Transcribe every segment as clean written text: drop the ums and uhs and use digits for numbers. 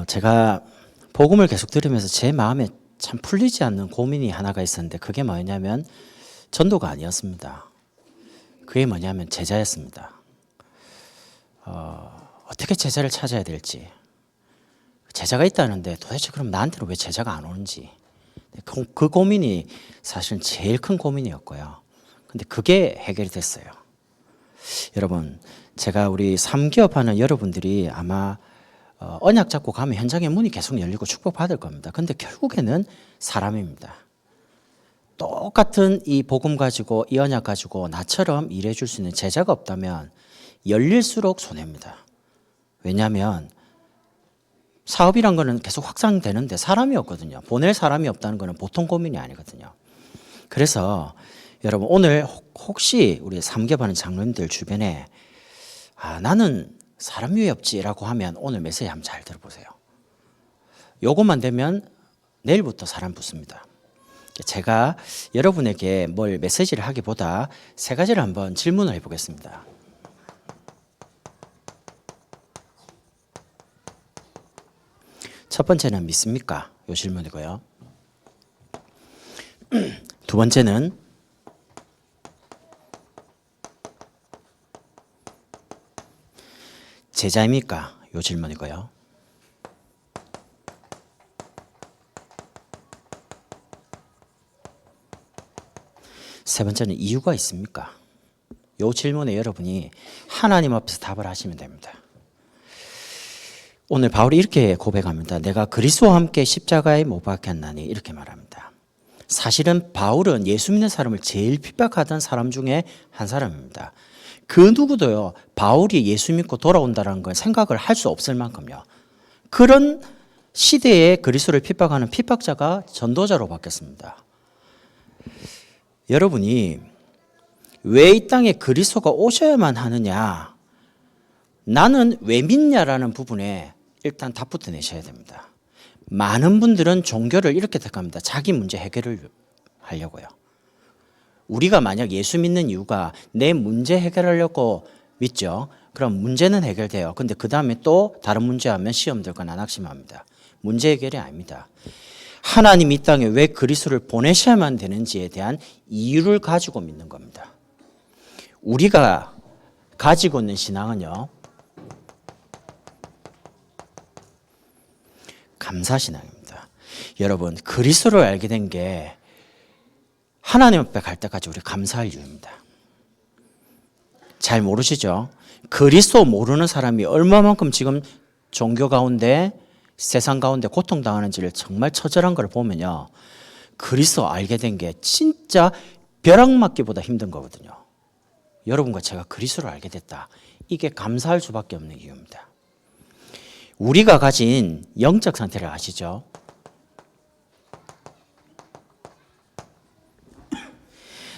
제가 복음을 계속 들으면서 제 마음에 참 풀리지 않는 고민이 하나가 있었는데 그게 뭐냐면 전도가 아니었습니다. 그게 뭐냐면 제자였습니다. 어떻게 제자를 찾아야 될지, 제자가 있다는데 도대체 그럼 나한테는 왜 제자가 안 오는지, 그 고민이 사실 제일 큰 고민이었고요. 근데 그게 해결이 됐어요. 여러분, 제가 우리 3기업 하는 여러분들이 아마 언약 잡고 가면 현장의 문이 계속 열리고 축복받을 겁니다. 근데 결국에는 사람입니다. 똑같은 이 복음 가지고 이 언약 가지고 나처럼 일해 줄 수 있는 제자가 없다면 열릴수록 손해입니다. 왜냐하면 사업이란 거는 계속 확장되는데 사람이 없거든요. 보낼 사람이 없다는 거는 보통 고민이 아니거든요. 그래서 여러분, 오늘 혹시 우리 3기업 하는 장로님들 주변에 나는 사람 위에 없지라고 하면 오늘 메시지 한번 잘 들어보세요. 요것만 되면 내일부터 사람 붙습니다. 제가 여러분에게 뭘 메시지를 하기보다 세 가지를 한번 질문을 해보겠습니다. 첫 번째는 믿습니까? 요 질문이고요. 두 번째는 제자입니까? 요 질문이고요. 세 번째는 이유가 있습니까? 요 질문에 여러분이 하나님 앞에서 답을 하시면 됩니다. 오늘 바울이 이렇게 고백합니다. 내가 그리스도와 함께 십자가에 못 박혔나니, 이렇게 말합니다. 사실은 바울은 예수 믿는 사람을 제일 핍박하던 사람 중에 한 사람입니다. 그 누구도요, 바울이 예수 믿고 돌아온다는 걸 생각을 할 수 없을 만큼요. 그런 시대에 그리스도를 핍박하는 핍박자가 전도자로 바뀌었습니다. 여러분이 왜 이 땅에 그리스도가 오셔야만 하느냐, 나는 왜 믿냐라는 부분에 일단 답부터 내셔야 됩니다. 많은 분들은 종교를 이렇게 택합니다. 자기 문제 해결을 하려고요. 우리가 만약 예수 믿는 이유가 내 문제 해결하려고 믿죠. 그럼 문제는 해결돼요. 근데 그 다음에 또 다른 문제 하면 시험 들거나 낙심합니다. 문제 해결이 아닙니다. 하나님이 이 땅에 왜 그리스도를 보내셔야만 되는지에 대한 이유를 가지고 믿는 겁니다. 우리가 가지고 있는 신앙은요, 감사신앙입니다. 여러분, 그리스도를 알게 된 게 하나님 앞에 갈 때까지 우리 감사할 이유입니다. 잘 모르시죠? 그리스도 모르는 사람이 얼마만큼 지금 종교 가운데, 세상 가운데 고통당하는지를 정말 처절한 걸 보면요, 그리스도 알게 된 게 진짜 벼락맞기보다 힘든 거거든요. 여러분과 제가 그리스도를 알게 됐다, 이게 감사할 수밖에 없는 이유입니다. 우리가 가진 영적 상태를 아시죠?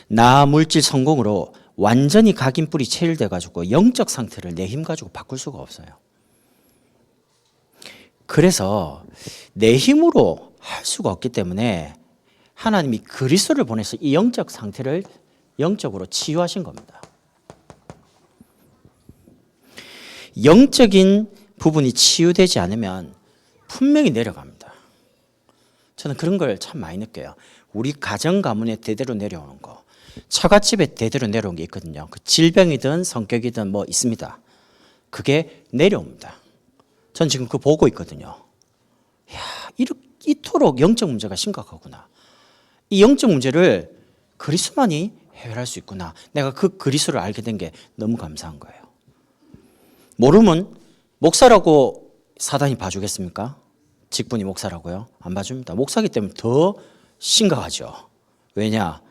나 물질 성공으로 완전히 각인뿔이 체일돼 가지고 영적 상태를 내 힘 가지고 바꿀 수가 없어요. 그래서 내 힘으로 할 수가 없기 때문에 하나님이 그리스도를 보내서 이 영적 상태를 영적으로 치유하신 겁니다. 영적인 부분이 치유되지 않으면 분명히 내려갑니다. 저는 그런 걸 참 많이 느껴요. 우리 가정 가문에 대대로 내려오는 거, 처갓집에 대대로 내려온 게 있거든요. 그 질병이든 성격이든 뭐 있습니다. 그게 내려옵니다. 전 지금 그거 보고 있거든요. 이토록 영적 문제가 심각하구나. 이 영적 문제를 그리스도만이 해결할 수 있구나. 내가 그 그리스도를 알게 된 게 너무 감사한 거예요. 모르면 목사라고 사단이 봐주겠습니까? 직분이 목사라고요? 안 봐줍니다. 목사기 때문에 더 심각하죠. 왜냐?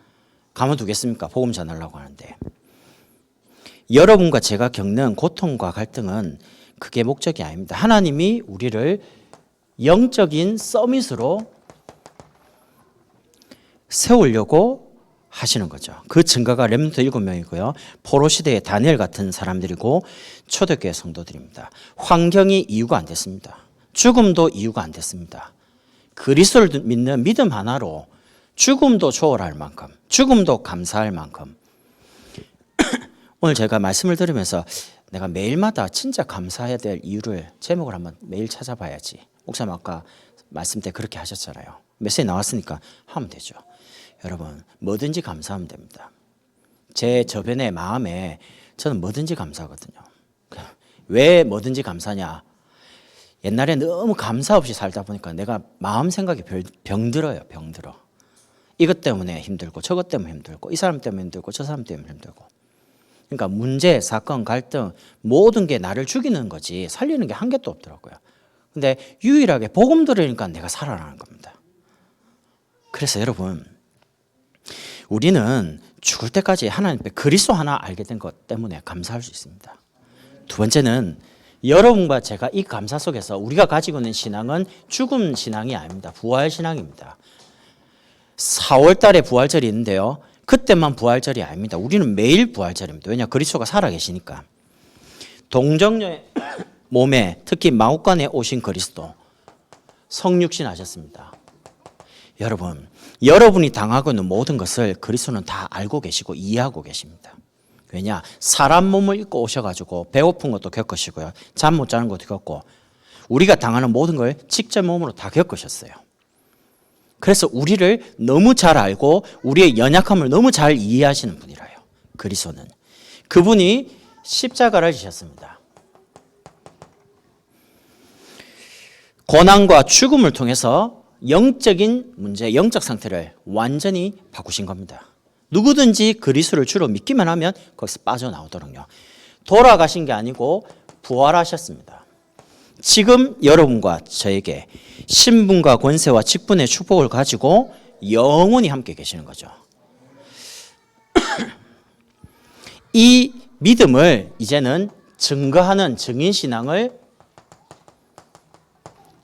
가만두겠습니까? 복음 전하려고 하는데. 여러분과 제가 겪는 고통과 갈등은 그게 목적이 아닙니다. 하나님이 우리를 영적인 서밋으로 세우려고 하시는 거죠. 그 증거가 렘넌트 7명이고요. 포로 시대의 다니엘 같은 사람들이고 초대교회 성도들입니다. 환경이 이유가 안 됐습니다. 죽음도 이유가 안 됐습니다. 그리스도를 믿는 믿음 하나로 죽음도 초월할 만큼, 죽음도 감사할 만큼. 오늘 제가 말씀을 들으면서 내가 매일마다 진짜 감사해야 될 이유를 제목을 한번 매일 찾아봐야지. 목사님 아까 말씀 때 그렇게 하셨잖아요. 메시지 나왔으니까 하면 되죠. 여러분 뭐든지 감사하면 됩니다. 제 저변의 마음에 저는 뭐든지 감사하거든요. 왜 뭐든지 감사냐? 옛날에 너무 감사 없이 살다 보니까 내가 마음 생각이 병들어요. 병들어. 이것 때문에 힘들고 저것 때문에 힘들고 이 사람 때문에 힘들고 저 사람 때문에 힘들고. 그러니까 문제, 사건, 갈등 모든 게 나를 죽이는 거지 살리는 게 한 개도 없더라고요. 근데 유일하게 복음 들으니까 내가 살아나는 겁니다. 그래서 여러분 우리는 죽을 때까지 하나님의 그리스도 하나 알게 된 것 때문에 감사할 수 있습니다. 두 번째는 여러분과 제가 이 감사 속에서 우리가 가지고 있는 신앙은 죽음 신앙이 아닙니다. 부활 신앙입니다. 4월 달에 부활절이 있는데요. 그때만 부활절이 아닙니다. 우리는 매일 부활절입니다. 왜냐? 그리스도가 살아계시니까. 동정녀의 몸에 특히 마구간에 오신 그리스도 성육신 하셨습니다. 여러분, 여러분이 당하고 있는 모든 것을 그리스도는 다 알고 계시고 이해하고 계십니다. 왜냐? 사람 몸을 입고 오셔가지고 배고픈 것도 겪으시고요. 잠 못 자는 것도 겪고 우리가 당하는 모든 걸 직접 몸으로 다 겪으셨어요. 그래서 우리를 너무 잘 알고 우리의 연약함을 너무 잘 이해하시는 분이라요. 그리스도는. 그분이 십자가를 지셨습니다. 고난과 죽음을 통해서 영적인 문제, 영적 상태를 완전히 바꾸신 겁니다. 누구든지 그리스도를 주로 믿기만 하면 거기서 빠져나오도록요. 돌아가신 게 아니고 부활하셨습니다. 지금 여러분과 저에게 신분과 권세와 직분의 축복을 가지고 영원히 함께 계시는 거죠. 이 믿음을 이제는 증거하는 증인신앙을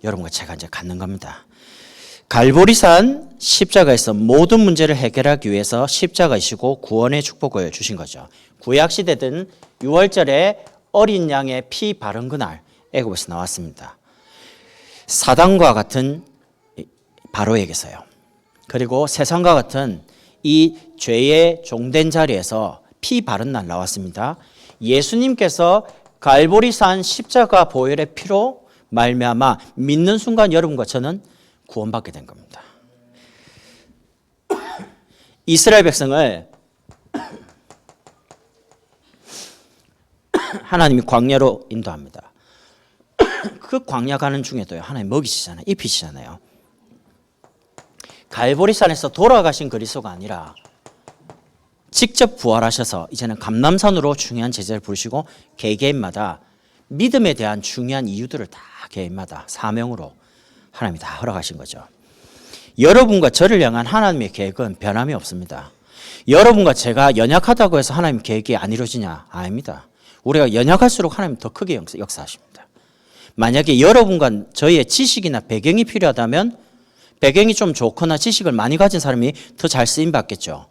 여러분과 제가 이제 갖는 겁니다. 갈보리산 십자가에서 모든 문제를 해결하기 위해서 십자가이시고 구원의 축복을 주신 거죠. 구약시대든 6월절에 어린 양의 피 바른 그날 애굽에서 나왔습니다. 사단과 같은 바로에게서요. 그리고 세상과 같은 이 죄의 종된 자리에서 피 바른 날 나왔습니다. 예수님께서 갈보리산 십자가 보혈의 피로 말미암아 믿는 순간 여러분과 저는 구원받게 된 겁니다. 이스라엘 백성을 하나님이 광야로 인도합니다. 그 광야 가는 중에도요. 하나님 먹이시잖아요. 입히시잖아요. 갈보리산에서 돌아가신 그리스도가 아니라 직접 부활하셔서 이제는 감람산으로 중요한 제자를 부르시고 개개인마다 믿음에 대한 중요한 이유들을 다 개인마다 사명으로 하나님이 다 허락하신 거죠. 여러분과 저를 향한 하나님의 계획은 변함이 없습니다. 여러분과 제가 연약하다고 해서 하나님 계획이 안 이루어지냐? 아닙니다. 우리가 연약할수록 하나님 더 크게 역사하십니다. 만약에 여러분과 저희의 지식이나 배경이 필요하다면 배경이 좀 좋거나 지식을 많이 가진 사람이 더 잘 쓰임 받겠죠.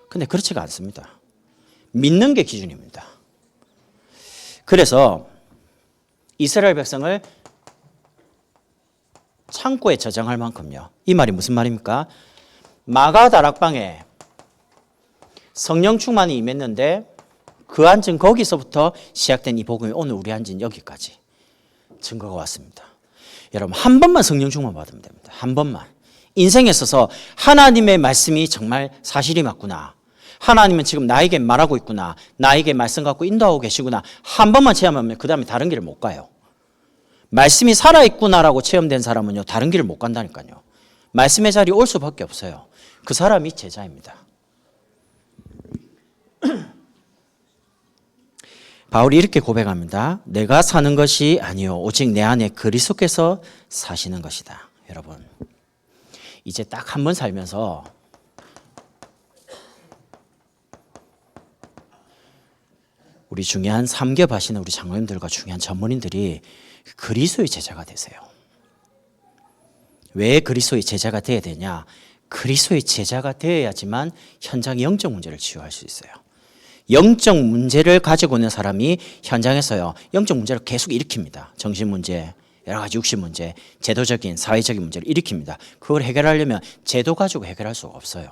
근데 그렇지가 않습니다. 믿는 게 기준입니다. 그래서 이스라엘 백성을 창고에 저장할 만큼요. 이 말이 무슨 말입니까? 마가 다락방에 성령 충만이 임했는데 그 앉은 거기서부터 시작된 이 복음이 오늘 우리 앉은 여기까지 증거가 왔습니다. 여러분 한 번만 성령 충만 받으면 됩니다. 한 번만. 인생에 있어서 하나님의 말씀이 정말 사실이 맞구나. 하나님은 지금 나에게 말하고 있구나. 나에게 말씀 갖고 인도하고 계시구나. 한 번만 체험하면 그 다음에 다른 길을 못 가요. 말씀이 살아있구나라고 체험된 사람은요. 다른 길을 못 간다니까요. 말씀의 자리에 올 수밖에 없어요. 그 사람이 제자입니다. 바울이 이렇게 고백합니다. 내가 사는 것이 아니요 오직 내 안에 그리스도께서 사시는 것이다. 여러분 이제 딱 한 번 살면서 우리 중요한 삼겹하시는 우리 장로님들과 중요한 전문인들이 그리스도의 제자가 되세요. 왜 그리스도의 제자가 되어야 되냐? 그리스도의 제자가 되어야지만 현장의 영적 문제를 치유할 수 있어요. 영적 문제를 가지고 있는 사람이 현장에서요. 영적 문제를 계속 일으킵니다. 정신 문제, 여러 가지 육신 문제, 제도적인 사회적인 문제를 일으킵니다. 그걸 해결하려면 제도 가지고 해결할 수가 없어요.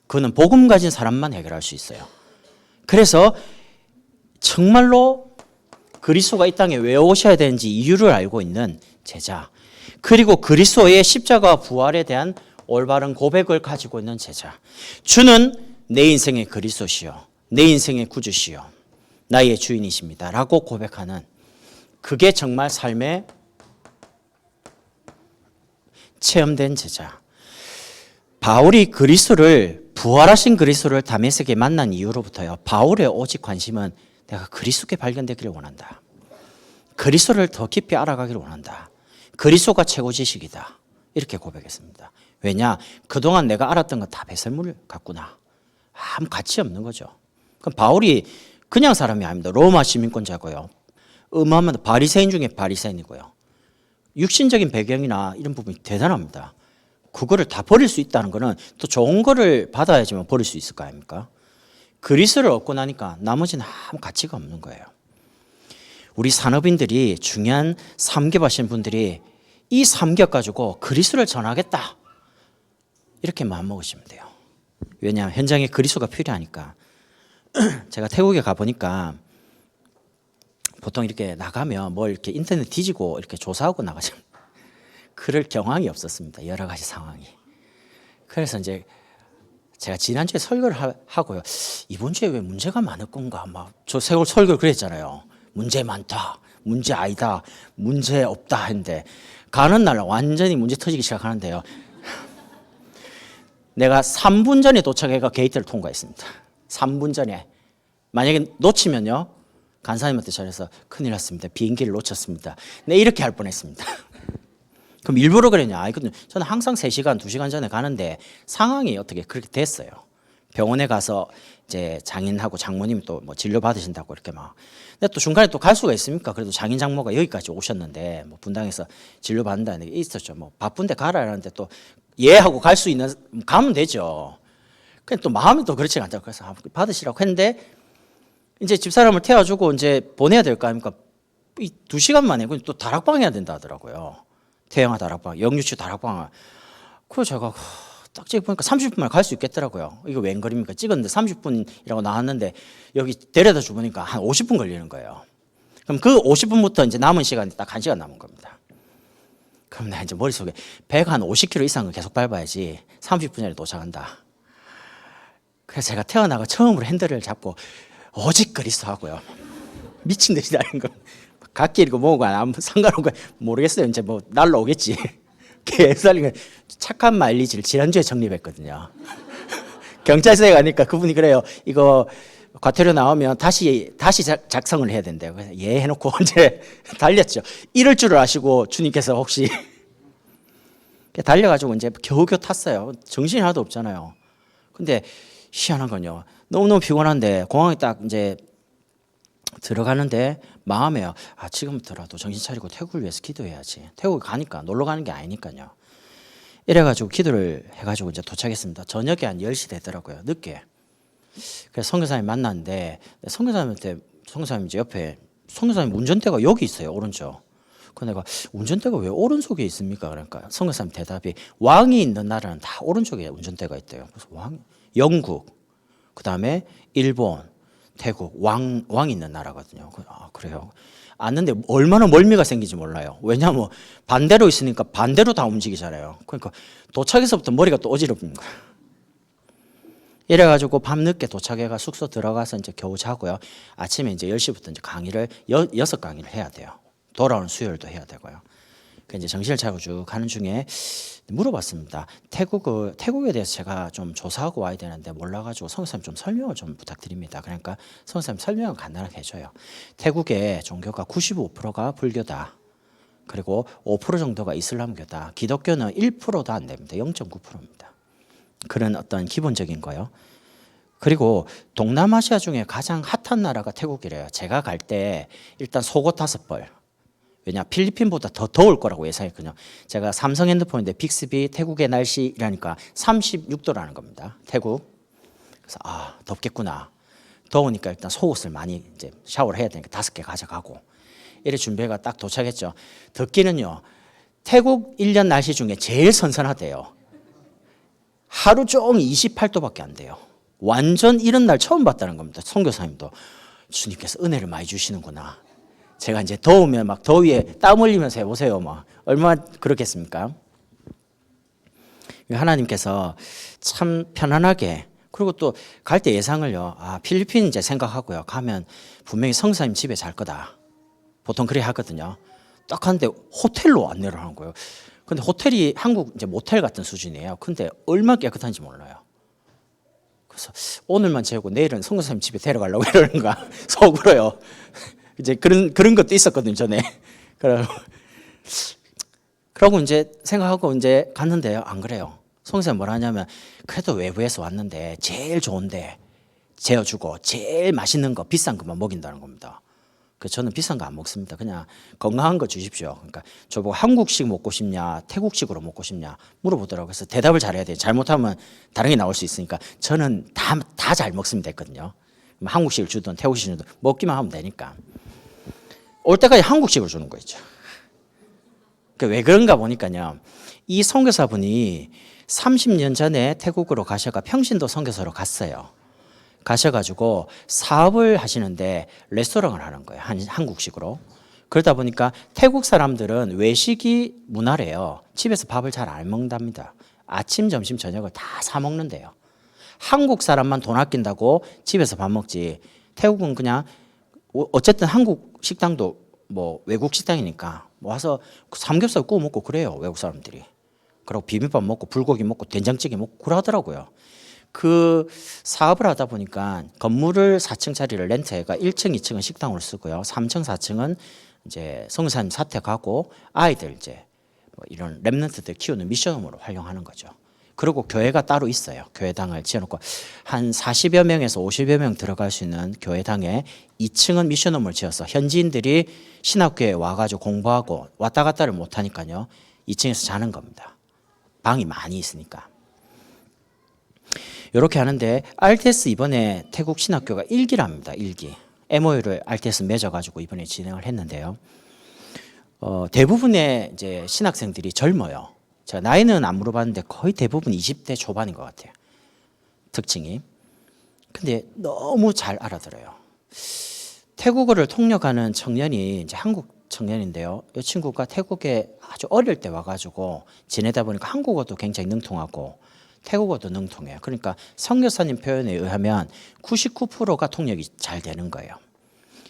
그거는 복음 가진 사람만 해결할 수 있어요. 그래서 정말로 그리스도가 이 땅에 왜 오셔야 되는지 이유를 알고 있는 제자, 그리고 그리스도의 십자가 부활에 대한 올바른 고백을 가지고 있는 제자. 주는 내 인생의 그리스도시요, 내 인생의 구주시요, 나의 주인이십니다 라고 고백하는, 그게 정말 삶의 체험된 제자. 바울이 그리스도를, 부활하신 그리스도를 다메섹에 만난 이후로부터요, 바울의 오직 관심은 내가 그리스도께 발견되기를 원한다, 그리스도를 더 깊이 알아가기를 원한다, 그리스도가 최고 지식이다, 이렇게 고백했습니다. 왜냐? 그동안 내가 알았던 건 다 배설물 같구나, 아무 가치 없는 거죠. 그럼 바울이 그냥 사람이 아닙니다. 로마 시민권자고요, 어마어마한 바리새인 중에 바리새인이고요, 육신적인 배경이나 이런 부분이 대단합니다. 그거를 다 버릴 수 있다는 거는 또 좋은 거를 받아야지만 버릴 수 있을 거 아닙니까? 그리스도를 얻고 나니까 나머지는 아무 가치가 없는 거예요. 우리 산업인들이, 중요한 삼겹 하시는 분들이 이 삼겹 가지고 그리스도를 전하겠다, 이렇게 마음먹으시면 돼요. 왜냐하면 현장에 그리스도가 필요하니까. 제가 태국에 가보니까 보통 이렇게 나가면 뭘 이렇게 인터넷 뒤지고 이렇게 조사하고 나가죠. 그럴 경황이 없었습니다. 여러 가지 상황이. 그래서 이제 제가 지난주에 설교를 하고요, 이번 주에 왜 문제가 많을 건가, 막 저 세월 설교를 그랬잖아요. 문제 많다, 문제 아니다, 문제 없다 했는데 가는 날 완전히 문제 터지기 시작하는데요. 내가 3분 전에 도착해가 게이트를 통과했습니다. 3분 전에. 만약에 놓치면요, 간사님한테 전해서 큰일 났습니다, 비행기를 놓쳤습니다, 네, 이렇게 할 뻔했습니다. 그럼 일부러 그랬냐? 아니, 저는 항상 3시간, 2시간 전에 가는데 상황이 어떻게 그렇게 됐어요. 병원에 가서 이제 장인하고 장모님 또 뭐 진료 받으신다고 이렇게 막. 근데 또 중간에 또 갈 수가 있습니까? 그래도 장인 장모가 여기까지 오셨는데 뭐 분당에서 진료 받는다는 게 있었죠. 뭐 바쁜데 가라 하는데 또 예 하고 갈 수 있는, 가면 되죠. 근데 또 마음이 또 그렇지 않다고. 그래서 받으시라고 했는데 이제 집사람을 태워주고 이제 보내야 될 거 아닙니까? 이 2시간 만에 또 다락방 해야 된다 하더라고요. 태영아 다락방, 영유치 다락방. 그래서 제가 딱 보니까 30분 만에 갈 수 있겠더라고요. 이거 웬 거리입니까? 찍었는데 30분이라고 나왔는데 여기 데려다 주보니까 한 50분 걸리는 거예요. 그럼 그 50분부터 이제 남은 시간이 딱 1시간 남은 겁니다. 그럼 나 이제 머릿속에 100 한 50km 이상은 계속 밟아야지 30분에 도착한다. 그래서 제가 태어나고 처음으로 핸들을 잡고 오직 그리스도 하고요, 미친 듯이 다니는 거. 갓길이고 뭐고 아무 상관없고 모르겠어요. 이제 뭐 날라오겠지. 개살리가 착한 마일리지를 지난주에 적립했거든요. 경찰서에 가니까 그분이 그래요, 이거 과태료 나오면 다시 작성을 해야 된대요. 그래서 예 해놓고 이제 달렸죠. 이럴 줄을 아시고 주님께서 혹시 달려가지고 이제 겨우겨우 탔어요. 정신이 하나도 없잖아요. 근데 희한한 건요, 너무너무 피곤한데 공항에 딱 이제 들어가는데 마음에요, 아 지금부터라도 정신 차리고 태국을 위해서 기도해야지. 태국에 가니까 놀러 가는 게 아니니까요. 이래가지고 기도를 해가지고 이제 도착했습니다. 저녁에 한 10시 되더라고요, 늦게. 그래서 선교사님 만났는데 선교사님한테, 선교사님 이제 옆에, 선교사님 운전대가 여기 있어요, 오른쪽. 그 내가 운전대가 왜 오른쪽에 있습니까? 그러니까 선교사님 대답이, 왕이 있는 나라는 다 오른쪽에 운전대가 있대요. 그래서 영국, 그 다음에 일본, 태국, 왕이 있는 나라거든요. 아, 그래요? 아는데 얼마나 멀미가 생기지 몰라요. 왜냐하면 반대로 있으니까 반대로 다 움직이잖아요. 그러니까 도착해서부터 머리가 또 어지럽는 거예요. 이래가지고 밤늦게 도착해가 숙소 들어가서 이제 겨우 자고요. 아침에 이제 10시부터 이제 강의를 6강의를 해야 돼요. 돌아오는 수요일도 해야 되고요. 그 이제 정신을 차리고 쭉 가는 중에 물어봤습니다. 태국에 대해서 제가 좀 조사하고 와야 되는데 몰라가지고 성교사님 좀 설명을 좀 부탁드립니다. 그러니까 성교사님 설명을 간단하게 해줘요. 태국의 종교가 95%가 불교다. 그리고 5% 정도가 이슬람교다. 기독교는 1%도 안 됩니다. 0.9%입니다. 그런 어떤 기본적인 거요. 그리고 동남아시아 중에 가장 핫한 나라가 태국이래요. 제가 갈 때 일단 속옷 5벌. 왜냐, 필리핀보다 더 더울 거라고 예상했거든요. 제가 삼성 핸드폰인데 빅스비 태국의 날씨라니까 36도라는 겁니다. 태국. 그래서 아, 덥겠구나. 더우니까 일단 속옷을 많이 이제 샤워를 해야 되니까 5개 가져가고. 이래 준비가 딱 도착했죠. 덥기는요, 태국 1년 날씨 중에 제일 선선하대요. 하루 종일 28도밖에 안 돼요. 완전 이런 날 처음 봤다는 겁니다. 선교사님도 주님께서 은혜를 많이 주시는구나. 제가 이제 더우면 막 더위에 땀 흘리면서 해보세요. 뭐 얼마나 그렇겠습니까? 하나님께서 참 편안하게, 그리고 또 갈 때 예상을요. 필리핀 이제 생각하고요. 가면 분명히 성사님 집에 잘 거다. 보통 그래 하거든요. 딱 갔는데 호텔로 안내를 하는 거예요. 근데 호텔이 한국 이제 모텔 같은 수준이에요. 근데 얼마나 깨끗한지 몰라요. 그래서 오늘만 재우고 내일은 성사님 집에 데려가려고 이러는가 속으로요. 이제 그런 것도 있었거든요, 전에. 그러고 이제 생각하고 이제 갔는데요. 안 그래요. 성사님 뭐라 하냐면, 그래도 외부에서 왔는데 제일 좋은데 재워주고 제일 맛있는 거, 비싼 것만 먹인다는 겁니다. 그래서 저는 비싼 거 안 먹습니다. 그냥 건강한 거 주십시오. 그러니까 저보고 한국식 먹고 싶냐, 태국식으로 먹고 싶냐 물어보더라고요. 그래서 대답을 잘해야 돼요. 잘못하면 다른 게 나올 수 있으니까. 저는 다 잘 먹으면 됐거든요. 한국식을 주든 태국식을 주든 먹기만 하면 되니까. 올 때까지 한국식으로 주는 거죠. 왜 그런가 보니까요. 이 선교사분이 30년 전에 태국으로 가셔가 평신도 선교사로 갔어요. 가셔가지고 사업을 하시는데 레스토랑을 하는 거예요. 한국식으로. 그러다 보니까 태국 사람들은 외식이 문화래요. 집에서 밥을 잘 안 먹는답니다. 아침, 점심, 저녁을 다 사 먹는데요. 한국 사람만 돈 아낀다고 집에서 밥 먹지. 태국은 그냥 어쨌든 한국 식당도 뭐 외국 식당이니까 와서 삼겹살 구워 먹고 그래요. 외국 사람들이. 그리고 비빔밥 먹고 불고기 먹고 된장찌개 먹고 그러더라고요. 그 사업을 하다 보니까 건물을 4층짜리를 렌트해가 1층, 2층은 식당으로 쓰고요. 3층, 4층은 이제 성산 사택하고 아이들 이제 뭐 이런 랩런트들 키우는 미션홈으로 활용하는 거죠. 그리고 교회가 따로 있어요. 교회당을 지어놓고 한 40여 명에서 50여 명 들어갈 수 있는 교회당에 2층은 미션홈을 지어서 현지인들이 신학교에 와가지고 공부하고 왔다 갔다를 못하니까요. 2층에서 자는 겁니다. 방이 많이 있으니까. 이렇게 하는데 RTS 이번에 태국 신학교가 1기랍니다. 1기. MOU를 RTS 맺어가지고 이번에 진행을 했는데요. 대부분의 이제 신학생들이 젊어요. 제가 나이는 안 물어봤는데 거의 대부분 20대 초반인 것 같아요. 특징이. 근데 너무 잘 알아들어요. 태국어를 통역하는 청년이 이제 한국 청년인데요. 이 친구가 태국에 아주 어릴 때 와가지고 지내다 보니까 한국어도 굉장히 능통하고 태국어도 능통해요. 그러니까 선교사님 표현에 의하면 99%가 통역이 잘 되는 거예요.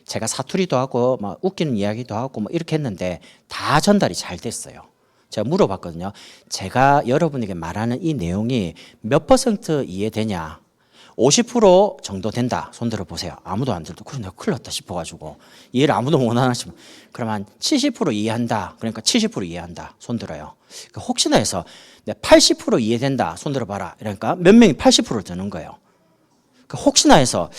제가 사투리도 하고 막 웃기는 이야기도 하고 뭐 이렇게 했는데 다 전달이 잘 됐어요. 제가 물어봤거든요. 제가 여러분에게 말하는 이 내용이 몇 % 이해되냐? 50% 정도 된다. 손 들어보세요. 아무도 안 들도. 그래, 내가 큰일 났다 싶어가지고 이해를 아무도 못 하시면 그러면 70% 이해한다. 그러니까 70% 이해한다. 손 들어요. 그러니까 혹시나 해서 80% 이해된다. 손 들어봐라. 그러니까 몇 명이 80%를 드는 거예요. 그러니까 혹시나 해서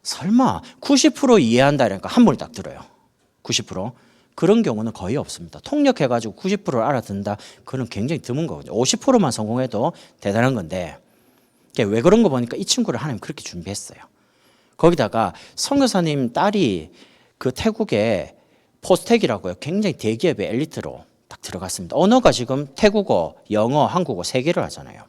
설마 90% 이해한다. 그러니까 한 번에 딱 들어요. 90%. 그런 경우는 거의 없습니다. 통역해가지고 90%를 알아듣는다. 그건 굉장히 드문 거거든요. 50%만 성공해도 대단한 건데 왜 그런 거 보니까 이 친구를 하나님 그렇게 준비했어요. 거기다가 선교사님 딸이 그 태국의 포스텍이라고요. 굉장히 대기업의 엘리트로 딱 들어갔습니다. 언어가 지금 태국어, 영어, 한국어 3개를 하잖아요.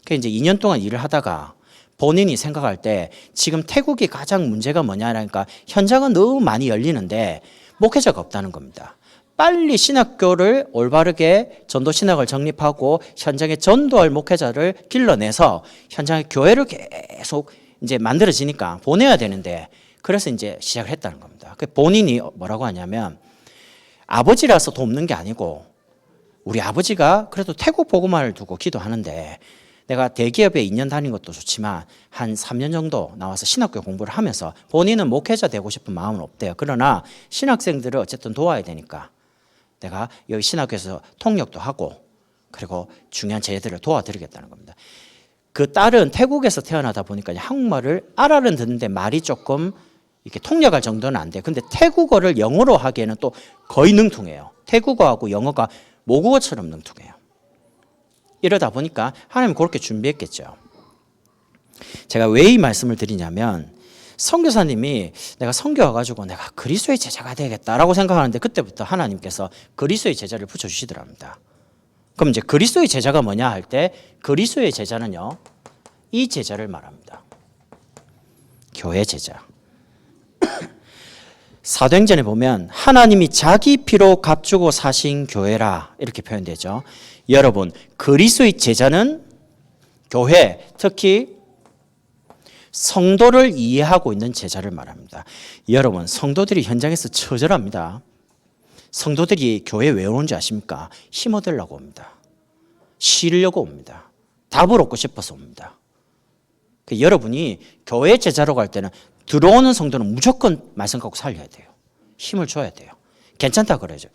그러니까 이제 2년 동안 일을 하다가 본인이 생각할 때 지금 태국이 가장 문제가 뭐냐니까 현장은 너무 많이 열리는데 목회자가 없다는 겁니다. 빨리 신학교를 올바르게 전도 신학을 정립하고 현장에 전도할 목회자를 길러내서 현장에 교회를 계속 이제 만들어지니까 보내야 되는데 그래서 이제 시작을 했다는 겁니다. 본인이 뭐라고 하냐면 아버지라서 돕는 게 아니고 우리 아버지가 그래도 태국 복음화를 두고 기도하는데 내가 대기업에 2년 다닌 것도 좋지만 한 3년 정도 나와서 신학교 공부를 하면서 본인은 목회자 되고 싶은 마음은 없대요. 그러나 신학생들을 어쨌든 도와야 되니까 내가 여기 신학교에서 통역도 하고 그리고 중요한 제자들을 도와드리겠다는 겁니다. 그 딸은 태국에서 태어나다 보니까 한국말을 알아는 듣는데 말이 조금 이렇게 통역할 정도는 안 돼요. 근데 태국어를 영어로 하기에는 또 거의 능통해요. 태국어하고 영어가 모국어처럼 능통해요. 이러다 보니까 하나님은 그렇게 준비했겠죠. 제가 왜 이 말씀을 드리냐면 선교사님이 내가 선교 와가지고 내가 그리스도의 제자가 되겠다라고 생각하는데 그때부터 하나님께서 그리스도의 제자를 붙여주시더랍니다. 그럼 이제 그리스도의 제자가 뭐냐 할 때 그리스도의 제자는요 이 제자를 말합니다. 교회 제자. 사도행전에 보면 하나님이 자기 피로 값주고 사신 교회라 이렇게 표현되죠. 여러분, 그리스도의 제자는 교회, 특히 성도를 이해하고 있는 제자를 말합니다. 여러분, 성도들이 현장에서 처절합니다. 성도들이 교회에 왜 오는지 아십니까? 힘 얻으려고 옵니다. 쉬려고 옵니다. 답을 얻고 싶어서 옵니다. 여러분이 교회 제자로 갈 때는 들어오는 성도는 무조건 말씀 갖고 살려야 돼요. 힘을 줘야 돼요. 괜찮다 그러죠.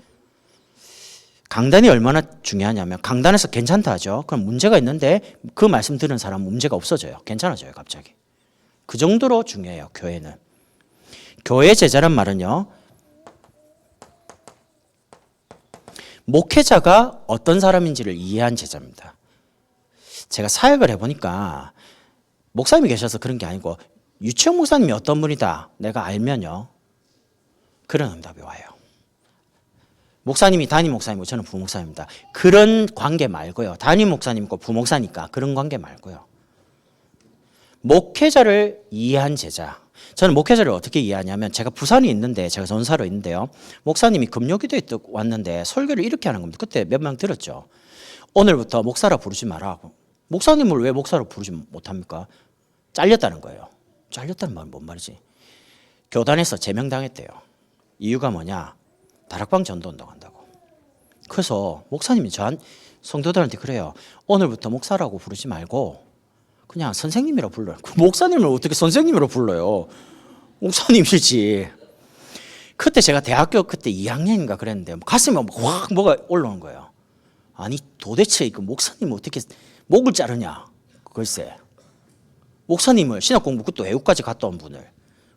강단이 얼마나 중요하냐면 강단에서 괜찮다 하죠. 그럼 문제가 있는데 그 말씀 들은 사람은 문제가 없어져요. 괜찮아져요 갑자기. 그 정도로 중요해요 교회는. 교회 제자란 말은요, 목회자가 어떤 사람인지를 이해한 제자입니다. 제가 사역을 해보니까 목사님이 계셔서 그런 게 아니고 유치영 목사님이 어떤 분이다 내가 알면요 그런 응답이 와요. 목사님이 담임 목사님이고 저는 부목사입니다. 그런 관계 말고요. 담임 목사님이고 부목사니까 그런 관계 말고요. 목회자를 이해한 제자. 저는 목회자를 어떻게 이해하냐면 제가 부산에 있는데 제가 전사로 있는데요. 목사님이 금요기도에 왔는데 설교를 이렇게 하는 겁니다. 그때 몇 명 들었죠. 오늘부터 목사라 부르지 마라. 목사님을 왜 목사로 부르지 못합니까? 잘렸다는 거예요. 잘렸다는 말은 뭔 말이지? 교단에서 제명당했대요. 이유가 뭐냐? 다락방 전도 운동한다고. 그래서 목사님이 성도들한테 그래요. 오늘부터 목사라고 부르지 말고 그냥 선생님이라고 불러요. 목사님을 어떻게 선생님으로 불러요? 목사님이지. 그때 제가 대학교 그때 2학년인가 그랬는데 가슴에 확 뭐가 올라오는 거예요. 아니 도대체 이거 목사님을 어떻게 목을 자르냐? 글쎄. 목사님을 신학공부 그것도 외국까지 갔다 온 분을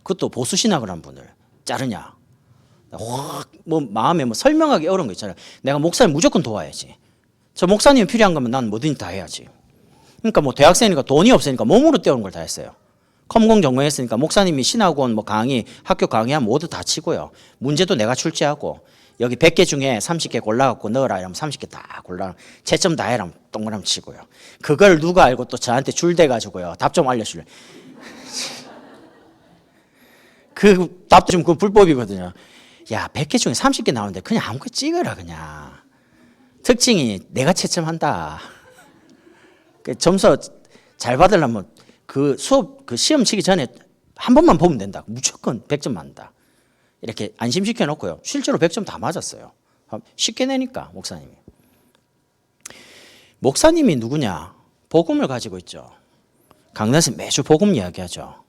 그것도 보수신학을 한 분을 자르냐? 확 뭐 마음에 뭐 설명하기 어려운 거 있잖아요. 내가 목사님 무조건 도와야지. 저 목사님이 필요한 거면 난 뭐든지 다 해야지. 그러니까 뭐 대학생이니까 돈이 없으니까 몸으로 때우는 걸 다 했어요. 컴공 전공했으니까 목사님이 신학원 뭐 강의 학교 강의하면 모두 다 치고요. 문제도 내가 출제하고 여기 100개 중에 30개 골라갖고 넣어라 이러면 30개 다 골라 채점 다 해라 동그라미 치고요. 그걸 누가 알고 또 저한테 줄대가지고요. 답 좀 알려줄래. 그 답도 좀 그 불법이거든요. 야 100개 중에 30개 나오는데 그냥 아무거나 찍어라 그냥. 특징이 내가 채점한다. 그 점수 잘 받으려면 그 수업 그 시험 치기 전에 한 번만 보면 된다. 무조건 100점 맞는다. 이렇게 안심시켜 놓고요. 실제로 100점 다 맞았어요. 쉽게 내니까 목사님이. 목사님이 누구냐? 복음을 가지고 있죠. 강단에서 매주 복음 이야기하죠.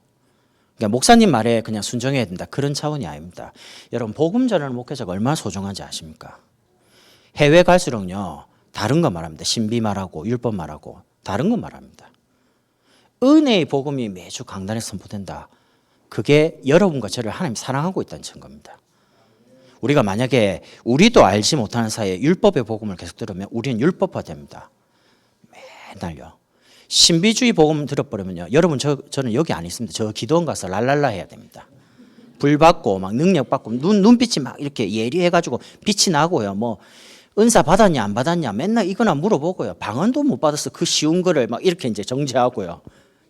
그러니까 목사님 말에 그냥 순종해야 된다. 그런 차원이 아닙니다. 여러분 복음 전하는 목회자가 얼마나 소중한지 아십니까? 해외 갈수록요. 다른 거 말합니다. 신비 말하고 율법 말하고 다른 거 말합니다. 은혜의 복음이 매주 강단에 선포된다. 그게 여러분과 저를 하나님 사랑하고 있다는 증거입니다. 우리가 만약에 우리도 알지 못하는 사이에 율법의 복음을 계속 들으면 우리는 율법화됩니다. 맨날요. 신비주의 복음 들어버리면요. 여러분 저는 여기 안 있습니다. 저 기도원 가서 랄랄라 해야 됩니다. 불 받고 막 능력 받고 눈빛이 막 이렇게 예리해가지고 빛이 나고요. 뭐 은사 받았냐 안 받았냐 맨날 이거나 물어보고요. 방언도 못 받아서 그 쉬운 거를 막 이렇게 이제 정죄하고요.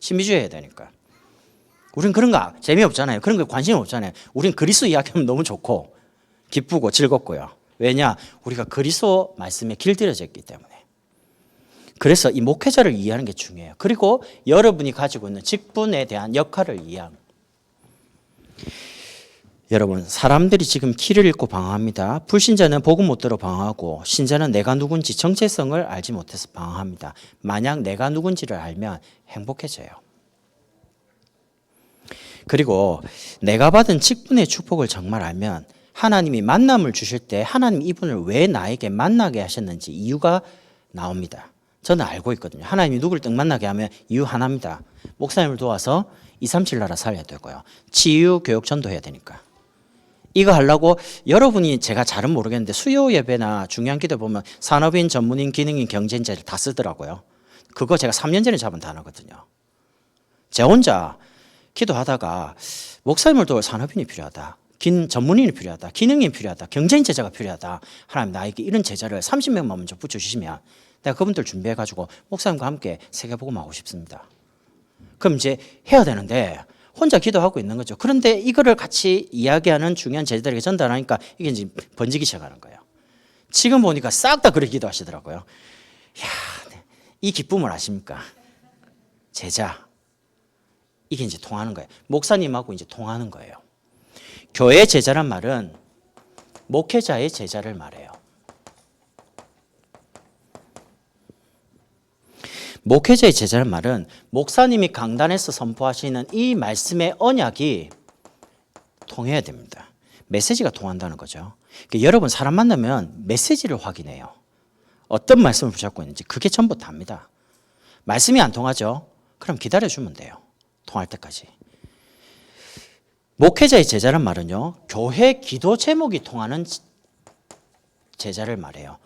신비주의 해야 되니까. 우린 그런 거 재미없잖아요. 그런 거 관심 없잖아요. 우린 그리스도 이야기하면 너무 좋고 기쁘고 즐겁고요. 왜냐? 우리가 그리스도 말씀에 길들여져 있기 때문에. 그래서 이 목회자를 이해하는 게 중요해요. 그리고 여러분이 가지고 있는 직분에 대한 역할을 이해하는. 여러분 사람들이 지금 길을 잃고 방황합니다. 불신자는 복음 못 들어 방황하고 신자는 내가 누군지 정체성을 알지 못해서 방황합니다. 만약 내가 누군지를 알면 행복해져요. 그리고 내가 받은 직분의 축복을 정말 알면 하나님이 만남을 주실 때 하나님 이분을 왜 나에게 만나게 하셨는지 이유가 나옵니다. 저는 알고 있거든요. 하나님이 누구를 딱 만나게 하면 이유 하나입니다. 목사님을 도와서 237 나라 살려야 되고요. 치유 교육 전도해야 되니까. 이거 하려고 여러분이 제가 잘은 모르겠는데 수요 예배나 중요한 기도 보면 산업인, 전문인, 기능인, 경쟁자를 다 쓰더라고요. 그거 제가 3년 전에 잡은 단어거든요. 제 혼자 기도하다가 목사님을 도울 산업인이 필요하다. 전문인이 필요하다. 기능인이 필요하다. 경쟁 제자가 필요하다. 하나님 나에게 이런 제자를 30명만 먼저 붙여주시면 내가 그분들 준비해가지고 목사님과 함께 세계복음 하고 싶습니다. 그럼 이제 해야 되는데 혼자 기도하고 있는 거죠. 그런데 이거를 같이 이야기하는 중요한 제자들에게 전달하니까 이게 이제 번지기 시작하는 거예요. 지금 보니까 싹 다 그렇게 기도하시더라고요. 이야, 이 기쁨을 아십니까? 제자. 이게 이제 통하는 거예요. 목사님하고 이제 통하는 거예요. 교회 제자란 말은 목회자의 제자를 말해요. 목회자의 제자란 말은 목사님이 강단에서 선포하시는 이 말씀의 언약이 통해야 됩니다. 메시지가 통한다는 거죠. 그러니까 여러분 사람 만나면 메시지를 확인해요. 어떤 말씀을 붙잡고 있는지 그게 전부 답니다. 말씀이 안 통하죠? 그럼 기다려주면 돼요. 통할 때까지. 목회자의 제자란 말은요, 교회 기도 제목이 통하는 제자를 말해요.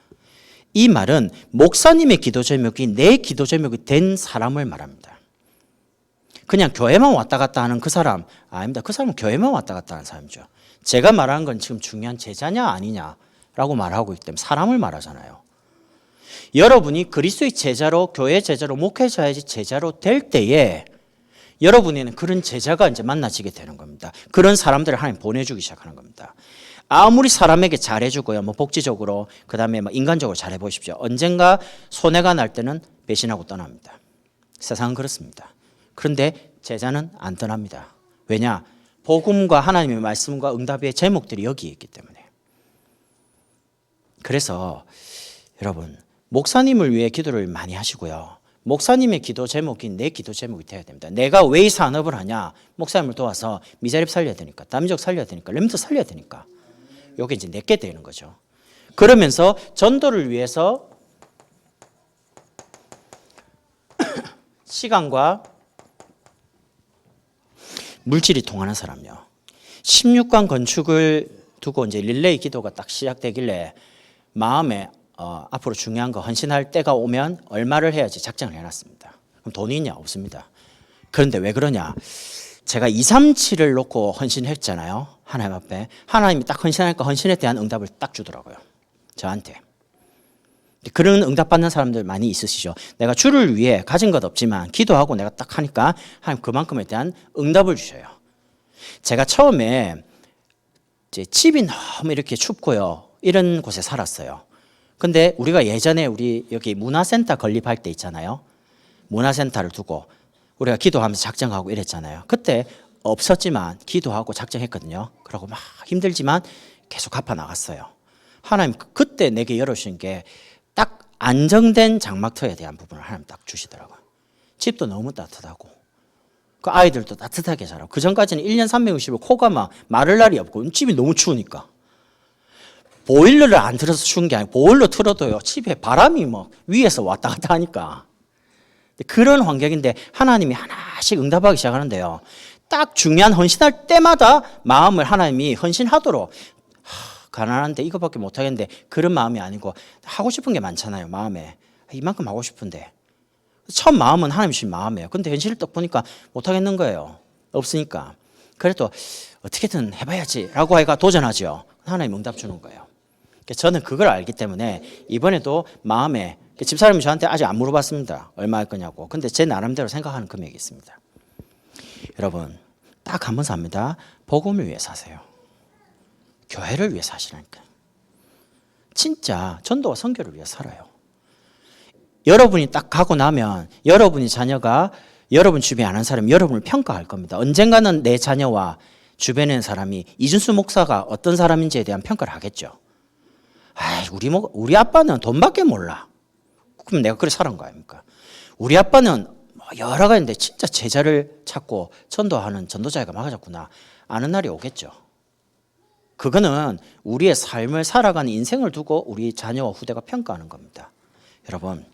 이 말은 목사님의 기도 제목이 내 기도 제목이 된 사람을 말합니다. 그냥 교회만 왔다 갔다 하는 그 사람 아닙니다. 그 사람은 교회만 왔다 갔다 하는 사람이죠. 제가 말하는 건 지금 중요한 제자냐 아니냐라고 말하고 있기 때문에 사람을 말하잖아요. 여러분이 그리스도의 제자로, 교회 제자로, 목회자의 제자로 될 때에 여러분에는 그런 제자가 이제 만나지게 되는 겁니다. 그런 사람들을 하나님 보내주기 시작하는 겁니다. 아무리 사람에게 잘해주고요, 뭐 복지적으로, 그 다음에 뭐 인간적으로 잘해보십시오. 언젠가 손해가 날 때는 배신하고 떠납니다. 세상은 그렇습니다. 그런데 제자는 안 떠납니다. 왜냐? 복음과 하나님의 말씀과 응답의 제목들이 여기에 있기 때문에. 그래서 여러분, 목사님을 위해 기도를 많이 하시고요. 목사님의 기도 제목이 내 기도 제목이 되어야 됩니다. 내가 왜 이 산업을 하냐? 목사님을 도와서 미자립 살려야 되니까, 남적 살려야 되니까, 렘트 살려야 되니까. 이게 이제 내게 되는 거죠. 그러면서 전도를 위해서 시간과 물질이 통하는 사람요. 16강 건축을 두고 이제 릴레이 기도가 딱 시작되길래 마음에 앞으로 중요한 거 헌신할 때가 오면 얼마를 해야지 작정을 해놨습니다. 그럼 돈이 있냐? 없습니다. 그런데 왜 그러냐? 제가 237을 놓고 헌신했잖아요. 하나님 앞에. 하나님이 딱 헌신하니까 헌신에 대한 응답을 딱 주더라고요. 저한테. 그런 응답받는 사람들 많이 있으시죠. 내가 주를 위해 가진 것 없지만 기도하고 내가 딱 하니까 하나님 그만큼에 대한 응답을 주셔요. 제가 처음에 이제 집이 너무 이렇게 춥고요. 이런 곳에 살았어요. 근데 우리가 예전에 우리 여기 문화센터 건립할 때 있잖아요. 문화센터를 두고 우리가 기도하면서 작정하고 이랬잖아요. 그때 없었지만 기도하고 작정했거든요. 그러고 막 힘들지만 계속 갚아 나갔어요. 하나님 그때 내게 열어주신 게 딱 안정된 장막터에 대한 부분을 하나님 딱 주시더라고요. 집도 너무 따뜻하고 그 아이들도 따뜻하게 자라고. 그 전까지는 1년 360일 코가 막 마를 날이 없고 집이 너무 추우니까. 보일러를 안 틀어서 추운 게 아니고 보일러 틀어도요 집에 바람이 뭐 위에서 왔다 갔다 하니까 그런 환경인데 하나님이 하나씩 응답하기 시작하는데요. 딱 중요한 헌신할 때마다 마음을 하나님이 헌신하도록 가난한데 이거밖에 못하겠는데 그런 마음이 아니고 하고 싶은 게 많잖아요. 마음에 이만큼 하고 싶은데 첫 마음은 하나님 주신 마음이에요. 근데 현실을 딱 보니까 못하겠는 거예요. 없으니까. 그래도 어떻게든 해봐야지 라고 하니까 도전하죠. 하나님 응답 주는 거예요. 저는 그걸 알기 때문에 이번에도 마음에 집사람이 저한테 아직 안 물어봤습니다. 얼마 할 거냐고. 근데 제 나름대로 생각하는 금액이 있습니다. 여러분 딱 한 번 삽니다. 복음을 위해 사세요. 교회를 위해 사시라니까. 진짜 전도와 선교를 위해 살아요. 여러분이 딱 가고 나면 여러분이 자녀가 여러분 주변에 아는 사람이 여러분을 평가할 겁니다. 언젠가는 내 자녀와 주변에 있는 사람이 이준수 목사가 어떤 사람인지에 대한 평가를 하겠죠. 우리 아빠는 돈밖에 몰라. 그럼 내가 그래 살은 거 아닙니까? 우리 아빠는 여러 가지인데 진짜 제자를 찾고 전도하는 전도자가 많아졌구나. 아는 날이 오겠죠. 그거는 우리의 삶을 살아가는 인생을 두고 우리 자녀와 후대가 평가하는 겁니다. 여러분